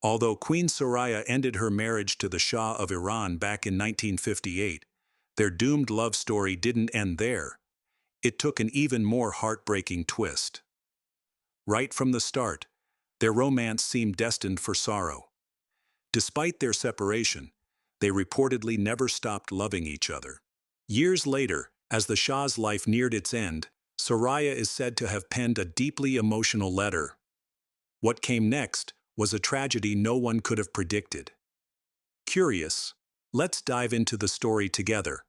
Although Queen Soraya ended her marriage to the Shah of Iran back in 1958, their doomed love story didn't end there. It took an even more heartbreaking twist. Right from the start, their romance seemed destined for sorrow. Despite their separation, they reportedly never stopped loving each other. Years later, as the Shah's life neared its end, Soraya is said to have penned a deeply emotional letter. What came next was a tragedy no one could have predicted. Curious? Let's dive into the story together.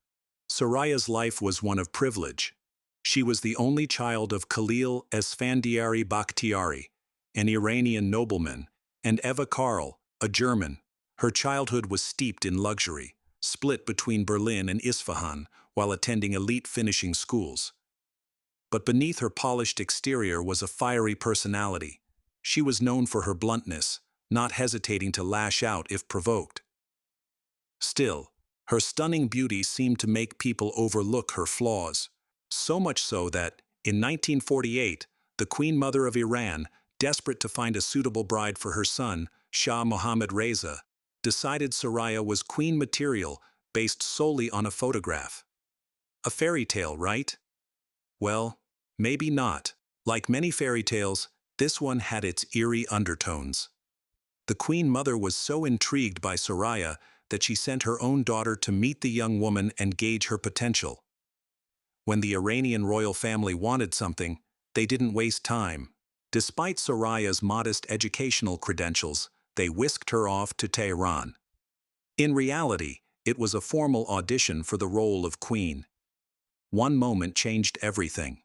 Soraya's life was one of privilege. She was the only child of Soraya Esfandiary Bakhtiari, an Iranian nobleman, and Eva Karl, a German. Her childhood was steeped in luxury, split between Berlin and Isfahan while attending elite finishing schools. But beneath her polished exterior was a fiery personality. She was known for her bluntness, not hesitating to lash out if provoked. Still, her stunning beauty seemed to make people overlook her flaws, so much so that, in 1948, the Queen Mother of Iran, desperate to find a suitable bride for her son, Shah Mohammad Reza, decided Soraya was queen material based solely on a photograph. A fairy tale, right? Well, maybe not. Like many fairy tales, this one had its eerie undertones. The Queen Mother was so intrigued by Soraya that she sent her own daughter to meet the young woman and gauge her potential. When the Iranian royal family wanted something, they didn't waste time. Despite Soraya's modest educational credentials, they whisked her off to Tehran. In reality, it was a formal audition for the role of queen. One moment changed everything.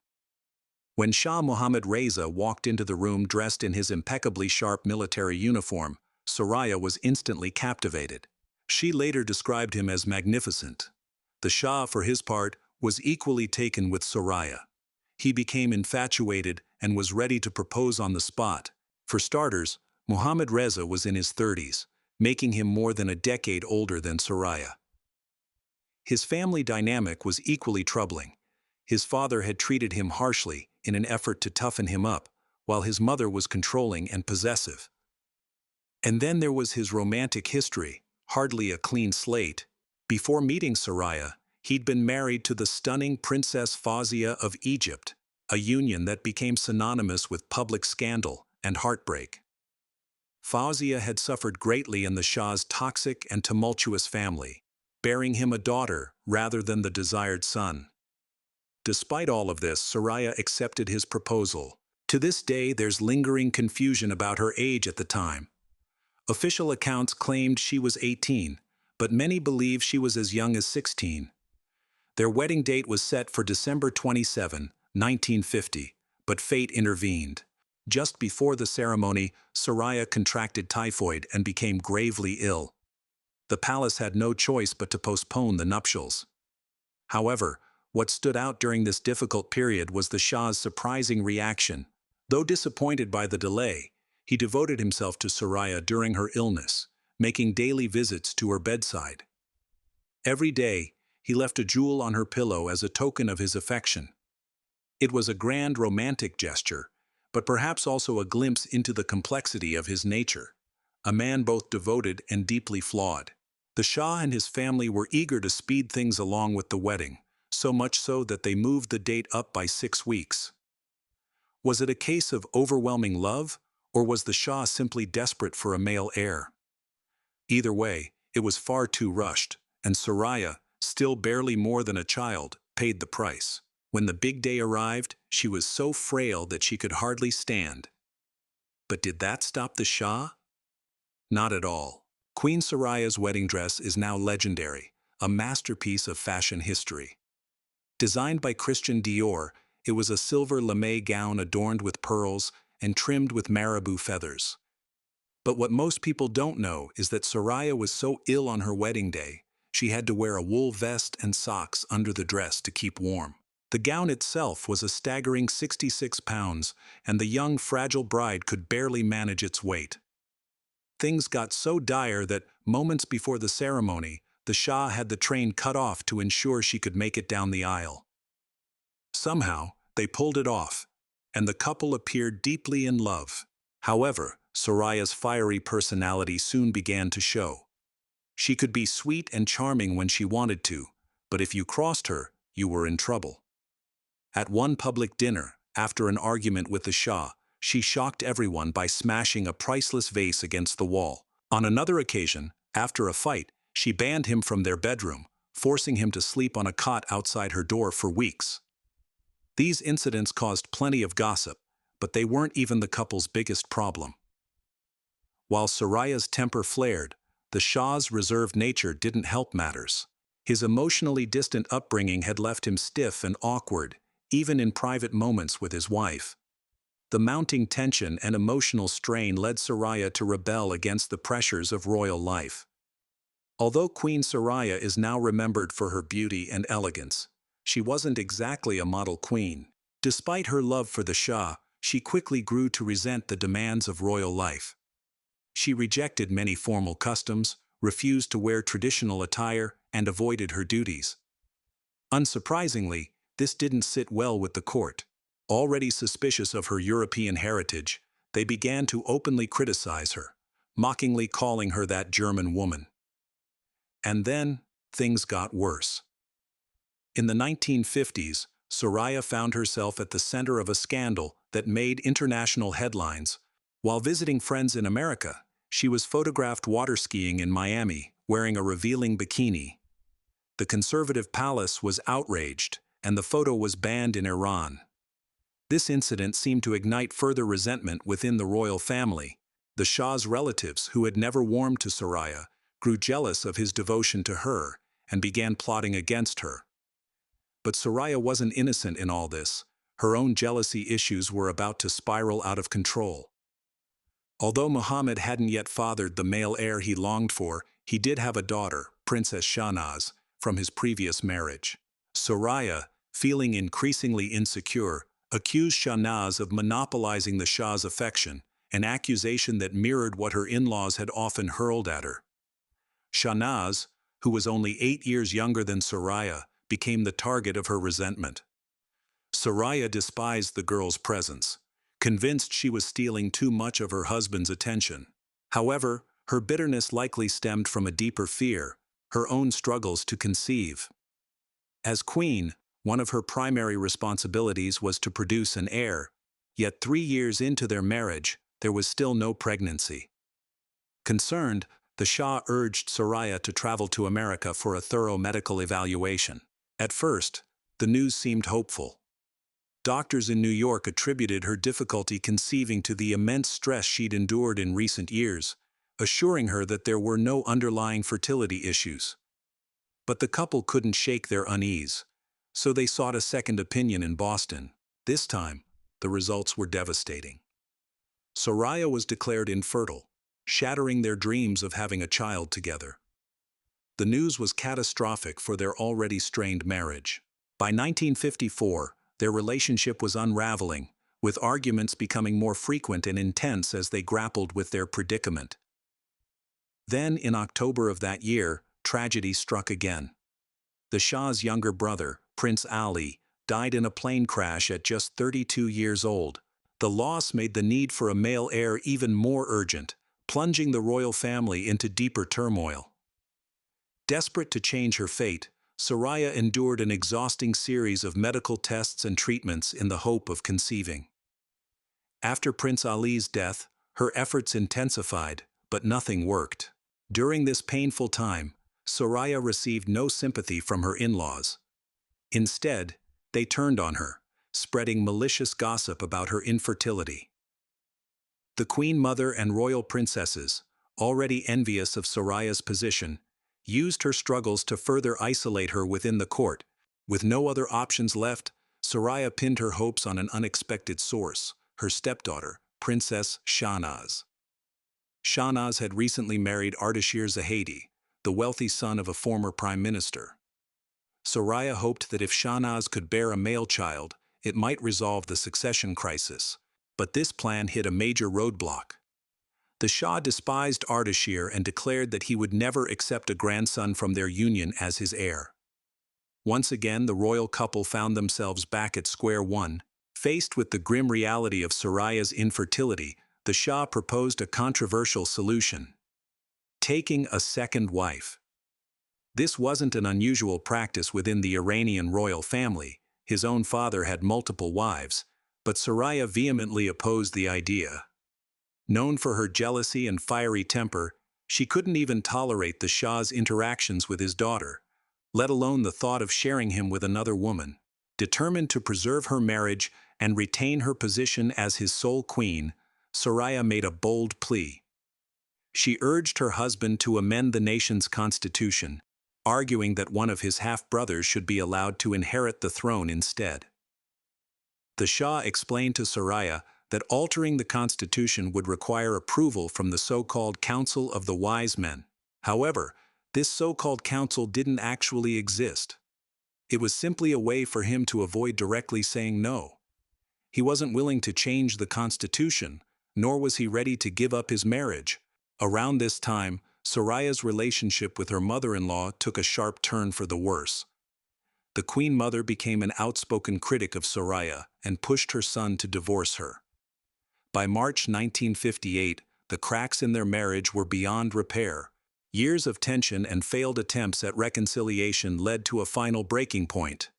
When Shah Mohammad Reza walked into the room dressed in his impeccably sharp military uniform, Soraya was instantly captivated. She later described him as magnificent. The Shah, for his part, was equally taken with Soraya. He became infatuated and was ready to propose on the spot. For starters, Mohammad Reza was in his 30s, making him more than a decade older than Soraya. His family dynamic was equally troubling. His father had treated him harshly in an effort to toughen him up, while his mother was controlling and possessive. And then there was his romantic history, hardly a clean slate. Before meeting Soraya, he'd been married to the stunning Princess Fawzia of Egypt, a union that became synonymous with public scandal and heartbreak. Fawzia had suffered greatly in the Shah's toxic and tumultuous family, bearing him a daughter rather than the desired son. Despite all of this, Soraya accepted his proposal. To this day, there's lingering confusion about her age at the time. Official accounts claimed she was 18, but many believe she was as young as 16. Their wedding date was set for December 27, 1950, but fate intervened. Just before the ceremony, Soraya contracted typhoid and became gravely ill. The palace had no choice but to postpone the nuptials. However, what stood out during this difficult period was the Shah's surprising reaction. Though disappointed by the delay, he devoted himself to Soraya during her illness, making daily visits to her bedside. Every day, he left a jewel on her pillow as a token of his affection. It was a grand romantic gesture, but perhaps also a glimpse into the complexity of his nature, a man both devoted and deeply flawed. The Shah and his family were eager to speed things along with the wedding, so much so that they moved the date up by 6 weeks. Was it a case of overwhelming love, or was the Shah simply desperate for a male heir? Either way, it was far too rushed, and Soraya, still barely more than a child, paid the price. When the big day arrived, she was so frail that she could hardly stand. But did that stop the Shah? Not at all. Queen Soraya's wedding dress is now legendary, a masterpiece of fashion history. Designed by Christian Dior, it was a silver lame gown adorned with pearls and trimmed with marabou feathers. But what most people don't know is that Soraya was so ill on her wedding day, she had to wear a wool vest and socks under the dress to keep warm. The gown itself was a staggering 66 pounds, and the young, fragile bride could barely manage its weight. Things got so dire that, moments before the ceremony, the Shah had the train cut off to ensure she could make it down the aisle. Somehow, they pulled it off, and the couple appeared deeply in love. However, Soraya's fiery personality soon began to show. She could be sweet and charming when she wanted to, but if you crossed her, you were in trouble. At one public dinner, after an argument with the Shah, she shocked everyone by smashing a priceless vase against the wall. On another occasion, after a fight, she banned him from their bedroom, forcing him to sleep on a cot outside her door for weeks. These incidents caused plenty of gossip, but they weren't even the couple's biggest problem. While Soraya's temper flared, the Shah's reserved nature didn't help matters. His emotionally distant upbringing had left him stiff and awkward, even in private moments with his wife. The mounting tension and emotional strain led Soraya to rebel against the pressures of royal life. Although Queen Soraya is now remembered for her beauty and elegance, she wasn't exactly a model queen. Despite her love for the Shah, she quickly grew to resent the demands of royal life. She rejected many formal customs, refused to wear traditional attire, and avoided her duties. Unsurprisingly, this didn't sit well with the court. Already suspicious of her European heritage, they began to openly criticize her, mockingly calling her that German woman. And then, things got worse. In the 1950s, Soraya found herself at the center of a scandal that made international headlines. While visiting friends in America, she was photographed water skiing in Miami, wearing a revealing bikini. The conservative palace was outraged, and the photo was banned in Iran. This incident seemed to ignite further resentment within the royal family. The Shah's relatives, who had never warmed to Soraya, grew jealous of his devotion to her and began plotting against her. But Soraya wasn't innocent in all this. Her own jealousy issues were about to spiral out of control. Although Mohammad hadn't yet fathered the male heir he longed for, he did have a daughter, Princess Shahnaz, from his previous marriage. Soraya, feeling increasingly insecure, accused Shahnaz of monopolizing the Shah's affection, an accusation that mirrored what her in-laws had often hurled at her. Shahnaz, who was only 8 years younger than Soraya, became the target of her resentment. Soraya despised the girl's presence, convinced she was stealing too much of her husband's attention. However, her bitterness likely stemmed from a deeper fear, her own struggles to conceive. As queen, one of her primary responsibilities was to produce an heir, yet 3 years into their marriage, there was still no pregnancy. Concerned, the Shah urged Soraya to travel to America for a thorough medical evaluation. At first, the news seemed hopeful. Doctors in New York attributed her difficulty conceiving to the immense stress she'd endured in recent years, assuring her that there were no underlying fertility issues. But the couple couldn't shake their unease, so they sought a second opinion in Boston. This time, the results were devastating. Soraya was declared infertile, shattering their dreams of having a child together. The news was catastrophic for their already strained marriage. By 1954, their relationship was unraveling, with arguments becoming more frequent and intense as they grappled with their predicament. Then, in October of that year, tragedy struck again. The Shah's younger brother, Prince Ali, died in a plane crash at just 32 years old. The loss made the need for a male heir even more urgent, plunging the royal family into deeper turmoil. Desperate to change her fate, Soraya endured an exhausting series of medical tests and treatments in the hope of conceiving. After Prince Ali's death, her efforts intensified, but nothing worked. During this painful time, Soraya received no sympathy from her in-laws. Instead, they turned on her, spreading malicious gossip about her infertility. The Queen Mother and royal princesses, already envious of Soraya's position, used her struggles to further isolate her within the court. With no other options left, Soraya pinned her hopes on an unexpected source, her stepdaughter, Princess Shahnaz. Shahnaz had recently married Ardashir Zahedi, the wealthy son of a former prime minister. Soraya hoped that if Shahnaz could bear a male child, it might resolve the succession crisis. But this plan hit a major roadblock. The Shah despised Ardashir and declared that he would never accept a grandson from their union as his heir. Once again, the royal couple found themselves back at square one, faced with the grim reality of Soraya's infertility, the Shah proposed a controversial solution: taking a second wife. This wasn't an unusual practice within the Iranian royal family. His own father had multiple wives, but Soraya vehemently opposed the idea. Known for her jealousy and fiery temper, she couldn't even tolerate the Shah's interactions with his daughter, let alone the thought of sharing him with another woman. Determined to preserve her marriage and retain her position as his sole queen, Soraya made a bold plea. She urged her husband to amend the nation's constitution, arguing that one of his half-brothers should be allowed to inherit the throne instead. The Shah explained to Soraya that altering the constitution would require approval from the so-called Council of the Wise Men. However, this so-called council didn't actually exist. It was simply a way for him to avoid directly saying no. He wasn't willing to change the constitution, nor was he ready to give up his marriage. Around this time, Soraya's relationship with her mother-in-law took a sharp turn for the worse. The Queen Mother became an outspoken critic of Soraya and pushed her son to divorce her. By March 1958, the cracks in their marriage were beyond repair. Years of tension and failed attempts at reconciliation led to a final breaking point.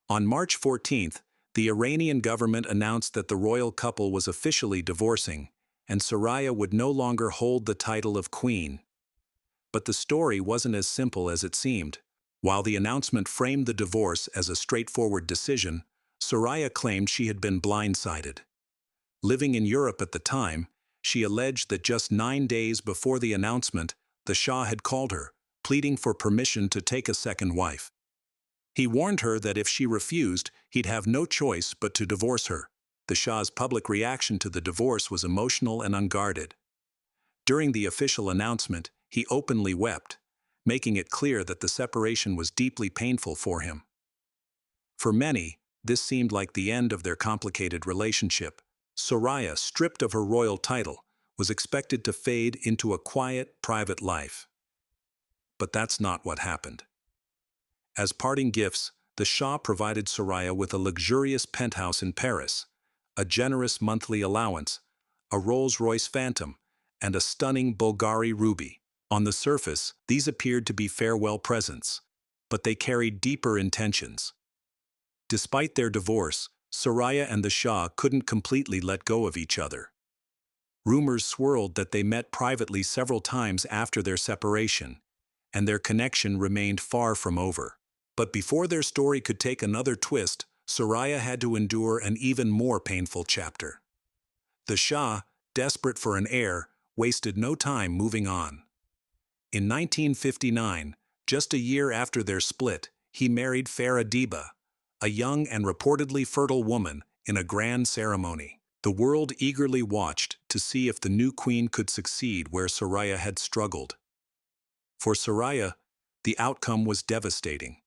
On March 14th, the Iranian government announced that the royal couple was officially divorcing, and Soraya would no longer hold the title of queen. But the story wasn't as simple as it seemed. While the announcement framed the divorce as a straightforward decision, Soraya claimed she had been blindsided. Living in Europe at the time, she alleged that just 9 days before the announcement, the Shah had called her, pleading for permission to take a second wife. He warned her that if she refused, he'd have no choice but to divorce her. The Shah's public reaction to the divorce was emotional and unguarded. During the official announcement, he openly wept, making it clear that the separation was deeply painful for him. For many, this seemed like the end of their complicated relationship. Soraya, stripped of her royal title, was expected to fade into a quiet, private life. But that's not what happened. As parting gifts, the Shah provided Soraya with a luxurious penthouse in Paris, a generous monthly allowance, a Rolls-Royce Phantom, and a stunning Bulgari ruby. On the surface, these appeared to be farewell presents, but they carried deeper intentions. Despite their divorce, Soraya and the Shah couldn't completely let go of each other. Rumors swirled that they met privately several times after their separation, and their connection remained far from over. But before their story could take another twist, Soraya had to endure an even more painful chapter. The Shah, desperate for an heir, wasted no time moving on. In 1959, just a year after their split, he married Farah, a young and reportedly fertile woman, in a grand ceremony. The world eagerly watched to see if the new queen could succeed where Soraya had struggled. For Soraya, the outcome was devastating.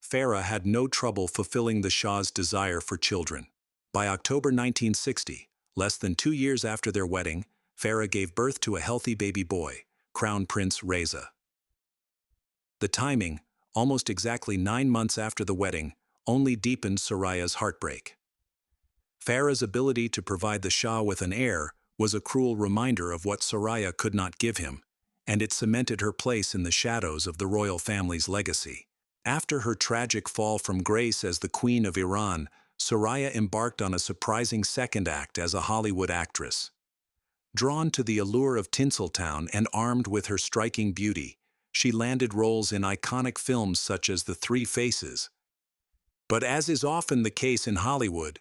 Farah had no trouble fulfilling the Shah's desire for children. By October 1960, less than 2 years after their wedding, Farah gave birth to a healthy baby boy, Crown Prince Reza. The timing, almost exactly 9 months after the wedding, only deepened Soraya's heartbreak. Farah's ability to provide the Shah with an heir was a cruel reminder of what Soraya could not give him, and it cemented her place in the shadows of the royal family's legacy. After her tragic fall from grace as the Queen of Iran, Soraya embarked on a surprising second act as a Hollywood actress. Drawn to the allure of Tinseltown and armed with her striking beauty, she landed roles in iconic films such as The Three Faces. But as is often the case in Hollywood,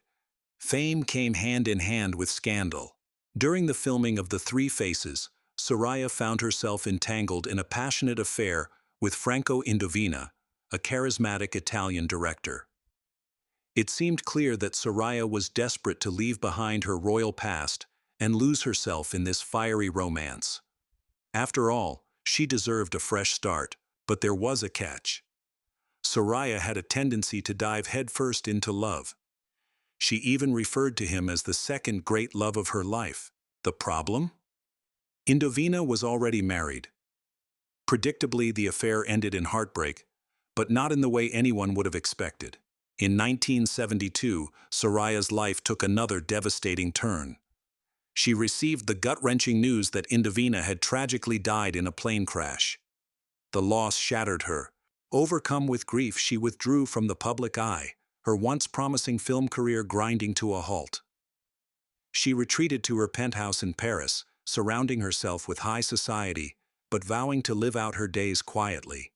fame came hand in hand with scandal. During the filming of The Three Faces, Soraya found herself entangled in a passionate affair with Franco Indovina, a charismatic Italian director. It seemed clear that Soraya was desperate to leave behind her royal past and lose herself in this fiery romance. After all, she deserved a fresh start, but there was a catch. Soraya had a tendency to dive headfirst into love. She even referred to him as the second great love of her life. The problem? Indovina was already married. Predictably, the affair ended in heartbreak, but not in the way anyone would have expected. In 1972, Soraya's life took another devastating turn. She received the gut-wrenching news that Indovina had tragically died in a plane crash. The loss shattered her. Overcome with grief, she withdrew from the public eye, her once promising film career grinding to a halt. She retreated to her penthouse in Paris, surrounding herself with high society, but vowing to live out her days quietly.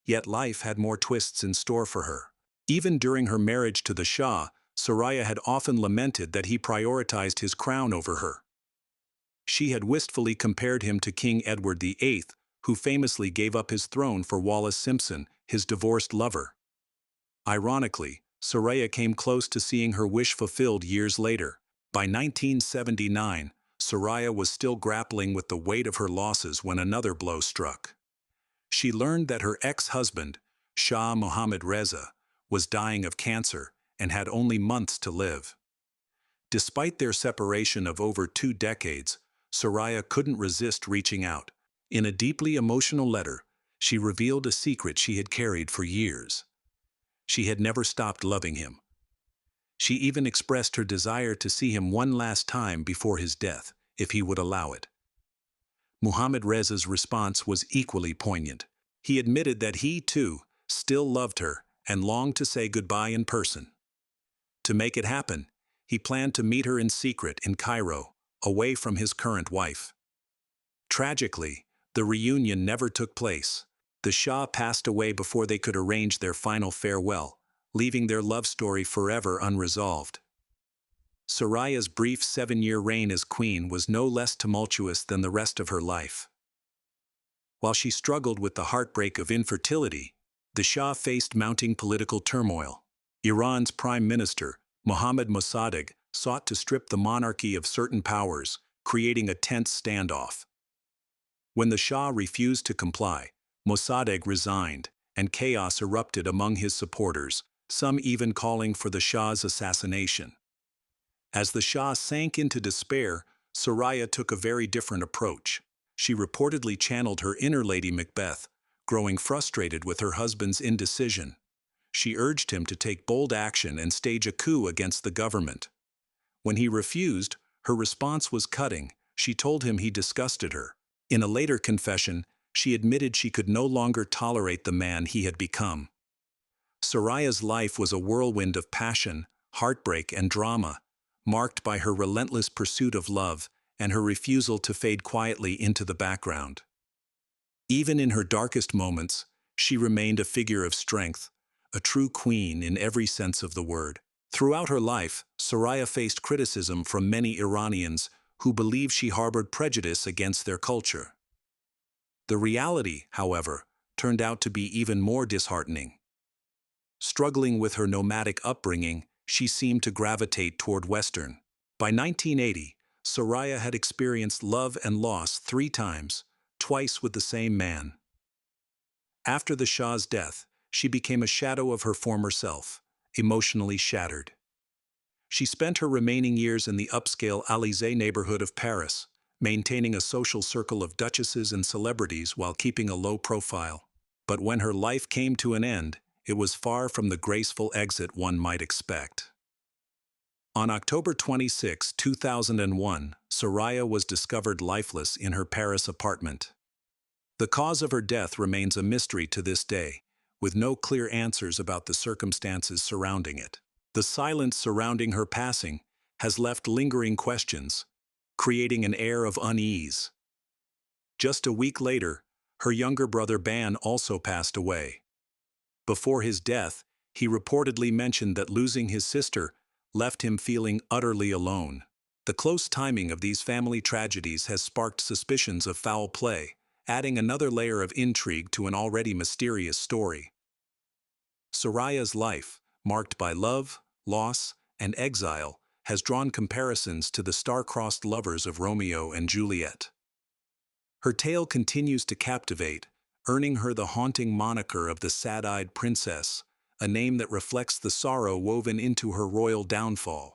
Yet life had more twists in store for her. Even during her marriage to the Shah, Soraya had often lamented that he prioritized his crown over her. She had wistfully compared him to King Edward VIII, who famously gave up his throne for Wallis Simpson, his divorced lover. Ironically, Soraya came close to seeing her wish fulfilled years later. By 1979, Soraya was still grappling with the weight of her losses when another blow struck. She learned that her ex-husband, Shah Mohammad Reza, was dying of cancer and had only months to live. Despite their separation of over 2 decades, Soraya couldn't resist reaching out. In a deeply emotional letter, she revealed a secret she had carried for years. She had never stopped loving him. She even expressed her desire to see him one last time before his death, if he would allow it. Mohammad Reza's response was equally poignant. He admitted that he, too, still loved her and longed to say goodbye in person. To make it happen, he planned to meet her in secret in Cairo, away from his current wife. Tragically, the reunion never took place. The Shah passed away before they could arrange their final farewell, leaving their love story forever unresolved. Soraya's brief 7-year reign as queen was no less tumultuous than the rest of her life. While she struggled with the heartbreak of infertility, the Shah faced mounting political turmoil. Iran's prime minister, Mohammad sought to strip the monarchy of certain powers, creating a tense standoff. When the Shah refused to comply, Mossadegh resigned, and chaos erupted among his supporters, some even calling for the Shah's assassination. As the Shah sank into despair, Soraya took a very different approach. She reportedly channeled her inner Lady Macbeth, growing frustrated with her husband's indecision. She urged him to take bold action and stage a coup against the government. When he refused, her response was cutting. She told him he disgusted her. In a later confession, she admitted she could no longer tolerate the man he had become. Soraya's life was a whirlwind of passion, heartbreak, and drama, marked by her relentless pursuit of love and her refusal to fade quietly into the background. Even in her darkest moments, she remained a figure of strength, a true queen in every sense of the word. Throughout her life, Soraya faced criticism from many Iranians who believed she harbored prejudice against their culture. The reality, however, turned out to be even more disheartening. Struggling with her nomadic upbringing, she seemed to gravitate toward Western. By 1980, Soraya had experienced love and loss 3 times, twice with the same man. After the Shah's death, she became a shadow of her former self, emotionally shattered. She spent her remaining years in the upscale Élysée neighborhood of Paris, maintaining a social circle of duchesses and celebrities while keeping a low profile. But when her life came to an end, it was far from the graceful exit one might expect. On October 26, 2001, Soraya was discovered lifeless in her Paris apartment. The cause of her death remains a mystery to this day, with no clear answers about the circumstances surrounding it. The silence surrounding her passing has left lingering questions, creating an air of unease. Just a week later, her younger brother Ban also passed away. Before his death, he reportedly mentioned that losing his sister left him feeling utterly alone. The close timing of these family tragedies has sparked suspicions of foul play, adding another layer of intrigue to an already mysterious story. Soraya's life, marked by love, loss, and exile, has drawn comparisons to the star-crossed lovers of Romeo and Juliet. Her tale continues to captivate, earning her the haunting moniker of the sad-eyed princess, a name that reflects the sorrow woven into her royal downfall.